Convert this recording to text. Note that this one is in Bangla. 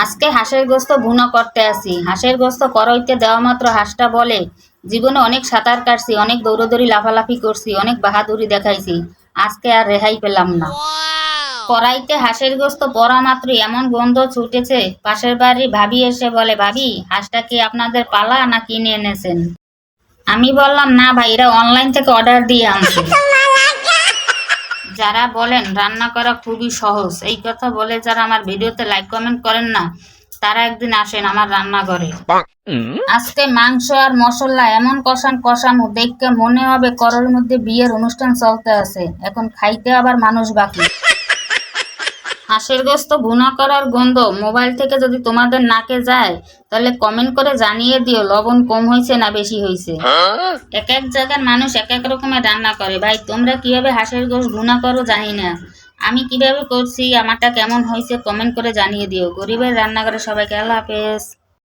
আজকে হাঁসের গোস্ত ভুনা করতে আসি। হাঁসের গোস্ত কড়াইতে দেওয়া মাত্র হাঁসটা বলে, জীবনে অনেক সাঁতার কাটছি, অনেক দৌড়দৌড়ি লাফালাফি করছি, অনেক বাহাদুরি দেখাইছি, আজকে আর রেহাই পেলাম না। কড়াইতে হাঁসের গোস্ত পড়া মাত্রই এমন গন্ধ ছুটেছে, পাশের বাড়ির ভাবি এসে বলে, ভাবি হাঁসটা কি আপনাদের পালা না কিনে এনেছেন? আমি বললাম, না ভাই, এরা অনলাইন থেকে অর্ডার দিয়ে আনছে। যারা বলেন রান্না করা খুবই সহজ, এই কথা বলে যারা আমার ভিডিওতে লাইক কমেন্ট করেন না, তারা একদিন আসেন আমার রান্নাঘরে। আজকে মাংস আর মশলা এমন কষামু দেখতে মনে হবে করোর মধ্যে বিয়ের অনুষ্ঠান চলতে আছে, এখন খাইতে আবার মানুষ বাকি। হাঁসের গোস্ত ভুনা করার গন্ধ মোবাইল থেকে যদি তোমাদের নাকে যায়, তাহলে কমেন্ট করে জানিয়ে দিও লবণ কম হয়েছে না বেশি হয়েছে। এক এক জায়গার মানুষ এক এক রকমের রান্না করে। ভাই, তোমরা কিভাবে হাঁসের গোস্ত ভুনা করো জানি না, আমি কিভাবে করছি, আমারটা কেমন হয়েছে কমেন্ট করে জানিয়ে দিও। গরিবের রান্নাঘরে সবাইকে আল্লাহ হাফেজ।